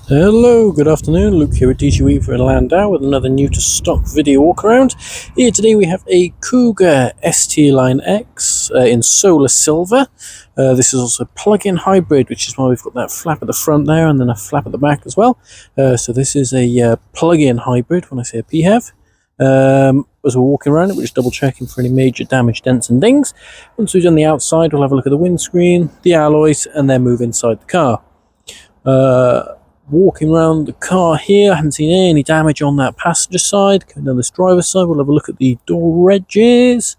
Hello, good afternoon. Luke here at G Weaver Ltd with another new to stock video walk around. Here today we have a Kuga ST-Line X in solar silver. This is also a plug-in hybrid, which is why we've got that flap at the front there and then a flap at the back as well. So this is a plug-in hybrid when I say a PHEV. As we're walking around it, we're just double checking for any major damage, dents and dings. Once we've done the outside, we'll have a look at the windscreen, the alloys, and then move inside the car. Walking around the car here, I haven't seen any damage on that passenger side. Coming down this driver's side, we'll have a look at the door edges.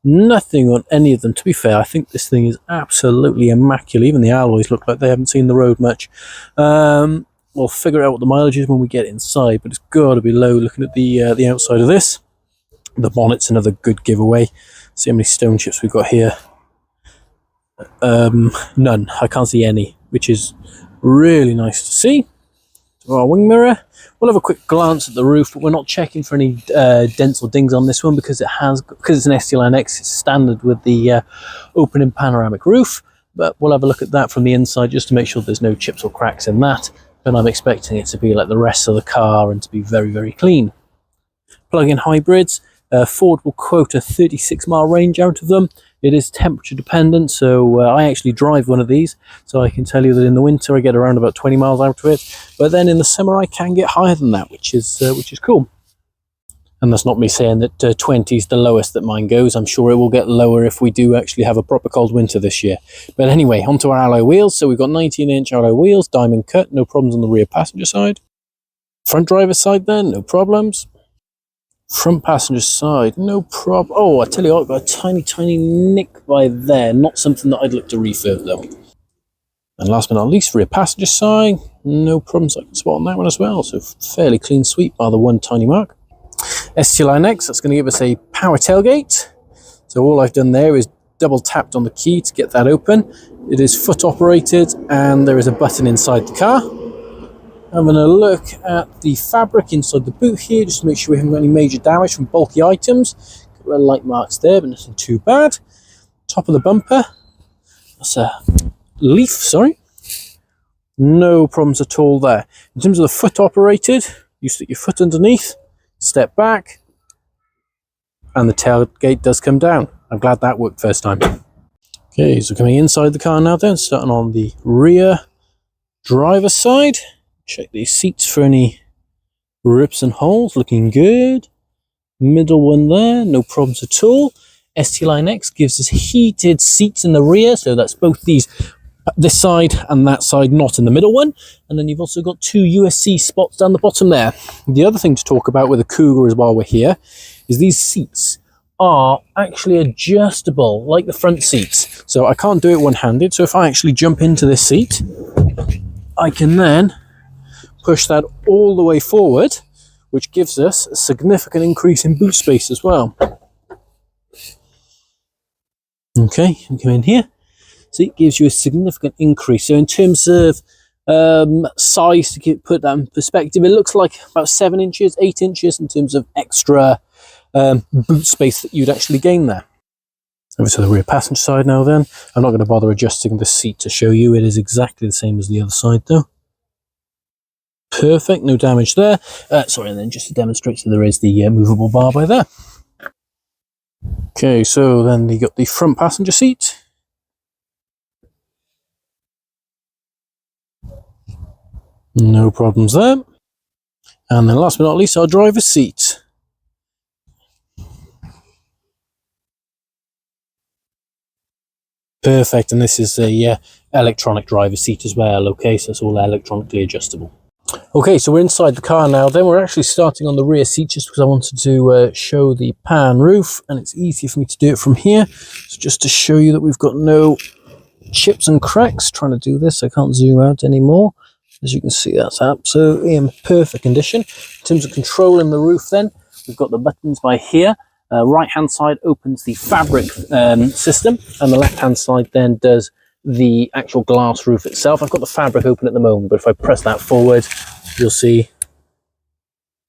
Nothing on any of them. To be fair, I think this thing is absolutely immaculate. Even the alloys look like they haven't seen the road much. We'll figure out what the mileage is when we get inside, but it's got to be low. Looking at the outside of this, the bonnet's another good giveaway. See how many stone chips we've got here. None. I can't see any, which is really nice to see. To our wing mirror, we'll have a quick glance at the roof, but we're not checking for any dents or dings on this one because it's an ST-Line X. It's standard with the opening panoramic roof, but we'll have a look at that from the inside just to make sure there's no chips or cracks in that. But I'm expecting it to be like the rest of the car and to be very, very clean. Plug-in hybrids. Ford will quote a 36-mile range out of them. It is temperature dependent, so I actually drive one of these, so I can tell you that in the winter I get around about 20 miles out of it, but then in the summer I can get higher than that, which is cool. And that's not me saying that 20 is the lowest that mine goes. I'm sure it will get lower if we do actually have a proper cold winter this year. But anyway, onto our alloy wheels. So we've got 19-inch alloy wheels, diamond cut, no problems on the rear passenger side. Front driver's side then, no problems. Front passenger side, no problem. Oh, I tell you what, I've got a tiny nick by there. Not something that I'd look to refurb though. And last but not least, rear passenger side, no problems. I can spot on that one as well. So fairly clean sweep by the one tiny mark. ST-Line X, that's going to give us a power tailgate. So all I've done there is double tapped on the key to get that open. It is foot operated and there is a button inside the car. I'm going to look at the fabric inside the boot here just to make sure we haven't got any major damage from bulky items. A couple of light marks there, but nothing too bad. Top of the bumper, that's a leaf, sorry. No problems at all there. In terms of the foot operated, you stick your foot underneath, step back, and the tailgate does come down. I'm glad that worked first time. Okay, so coming inside the car now then, starting on the rear driver's side. Check these seats for any rips and holes, looking good. Middle one there, no problems at all. ST-Line X gives us heated seats in the rear, so that's both this side and that side, not in the middle one. And then you've also got two USB spots down the bottom there. The other thing to talk about with the Kuga as while we're here is these seats are actually adjustable like the front seats. So I can't do it one-handed, so if I actually jump into this seat, I can then push that all the way forward, which gives us a significant increase in boot space as well. Okay, we come in here. So it gives you a significant increase. So in terms of size, to put that in perspective, it looks like about 7 inches, 8 inches in terms of extra boot space that you'd actually gain there. Over to the rear passenger side now then. I'm not going to bother adjusting the seat to show you. It is exactly the same as the other side though. Perfect, no damage there. Sorry, and then just to demonstrate, so there is the movable bar by there. Okay, so then you got the front passenger seat. No problems there. And then last but not least, our driver's seat. Perfect, and this is a electronic driver's seat as well. Okay, so it's all electronically adjustable. Okay, so we're inside the car now. Then we're actually starting on the rear seat just because I wanted to show the pan roof, and it's easier for me to do it from here. So just to show you that we've got no chips and cracks. Trying to do this, I can't zoom out anymore. As you can see, that's absolutely in perfect condition. In terms of controlling the roof then, we've got the buttons by here. Right hand side opens the fabric system, and the left hand side then does the actual glass roof itself. I've got the fabric open at the moment, but if I press that forward, you'll see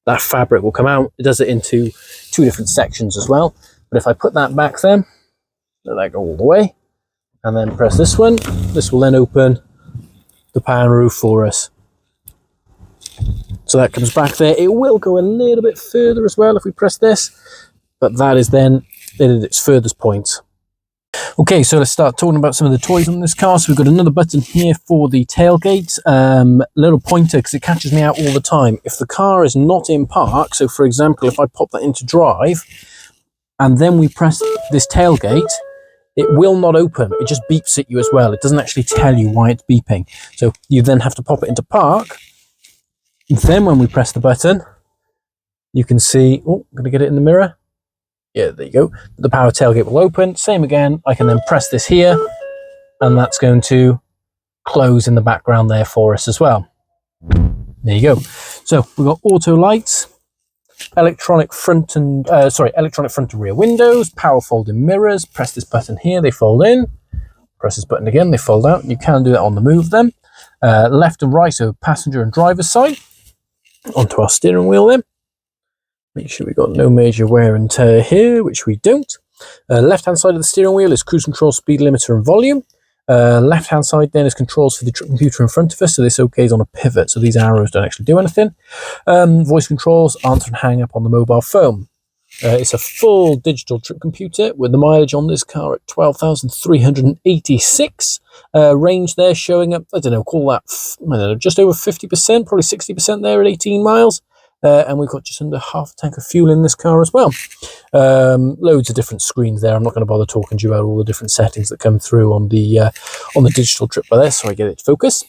that fabric will come out. It does it into 2 different sections as well. But if I put that back then, let that go all the way, and then press this one, this will then open the pan roof for us. So that comes back there. It will go a little bit further as well if we press this, but that is then at its furthest point. Okay, so let's start talking about some of the toys on this car. So we've got another button here for the tailgate, little pointer, because it catches me out all the time. If the car is not in park, so for example, if I pop that into drive, and then we press this tailgate, it will not open. It just beeps at you as well. It doesn't actually tell you why it's beeping. So you then have to pop it into park. Then when we press the button, you can see, oh, I'm going to get it in the mirror. Yeah, there you go. The power tailgate will open. Same again, I can then press this here, and that's going to close in the background there for us as well. There you go. So we've got auto lights, electronic front and rear windows, power folding mirrors. Press this button here, they fold in. Press this button again, they fold out. You can do that on the move then. Left and right, so passenger and driver's side. Onto our steering wheel then. Make sure we've got no major wear and tear here, which we don't. Left-hand side of the steering wheel is cruise control, speed limiter and volume. Left-hand side then is controls for the trip computer in front of us, so this OK is on a pivot, so these arrows don't actually do anything. Voice controls, answer and hang up on the mobile phone. It's a full digital trip computer with the mileage on this car at 12,386. Range there showing up, I don't know, call that, I don't know, just over 50%, probably 60% there at 18 miles. And we've got just under half a tank of fuel in this car as well. Loads of different screens there. I'm not going to bother talking to you about all the different settings that come through on the digital trip by there, so I get it to focus.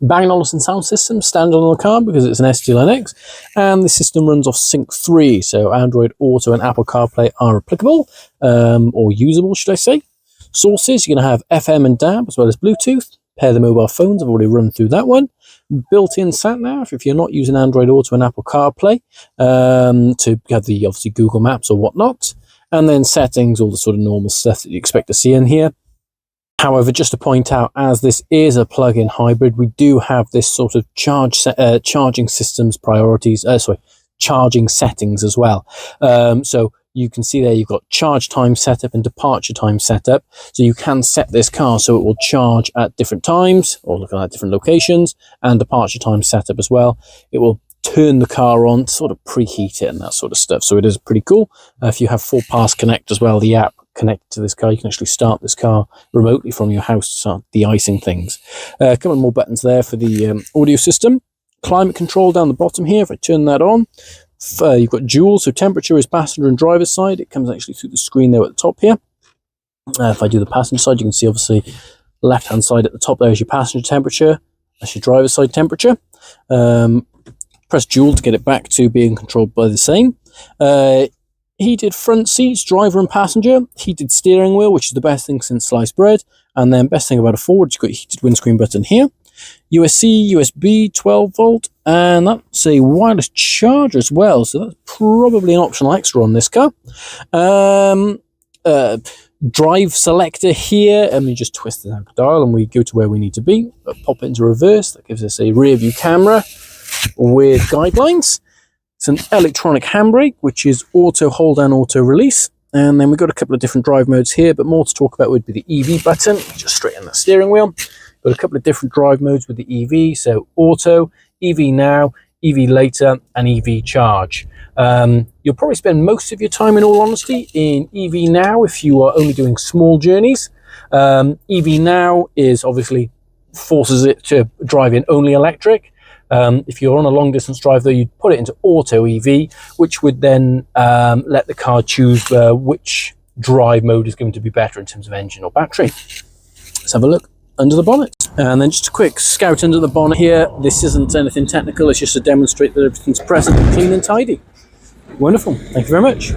Bang & Olufsen sound system standard on the car because it's an ST-Line X, and the system runs off Sync 3, so Android Auto and Apple CarPlay are applicable, or usable, should I say. Sources, you're going to have FM and DAB as well as Bluetooth. Pair the mobile phones, I've already run through that one. Built-in sat-nav if you're not using Android Auto and Apple CarPlay, to have the obviously Google Maps or whatnot. And then settings, all the sort of normal stuff that you expect to see in here. However, just to point out, as this is a plug-in hybrid, we do have this sort of charging systems priorities, charging settings as well. So you can see there you've got charge time setup and departure time setup. So you can set this car so it will charge at different times or look at different locations, and departure time setup as well. It will turn the car on, sort of preheat it and that sort of stuff. So it is pretty cool. If you have Full Pass Connect as well, the app connected to this car, you can actually start this car remotely from your house to start de-icing things. A couple more buttons there for the audio system. Climate control down the bottom here. If I turn that on, you've got dual, so temperature is passenger and driver's side. It comes actually through the screen there at the top here. If I do the passenger side, you can see obviously left hand side at the top there is your passenger temperature, that's your driver's side temperature. Press dual to get it back to being controlled by the same. Heated front seats, driver and passenger. Heated steering wheel, which is the best thing since sliced bread. And then best thing about a Ford, you've got a heated windscreen button here. USB, USB, 12 volt, and that's a wireless charger as well. So that's probably an optional extra on this car. Drive selector here, and we just twist the dial and we go to where we need to be. Pop it into reverse. That gives us a rear view camera with guidelines. It's an electronic handbrake, which is auto hold and auto release. And then we've got a couple of different drive modes here, but more to talk about would be the EV button, just straighten the steering wheel. Got a couple of different drive modes with the EV, so auto, EV now, EV later, and EV charge. You'll probably spend most of your time, in all honesty, in EV now if you are only doing small journeys. EV now is obviously forces it to drive in only electric. If you're on a long distance drive though, you'd put it into auto EV, which would then let the car choose which drive mode is going to be better in terms of engine or battery. Let's have a look under the bonnet. And then just a quick scout under the bonnet here. This isn't anything technical, it's just to demonstrate that everything's present and clean and tidy. Wonderful, thank you very much.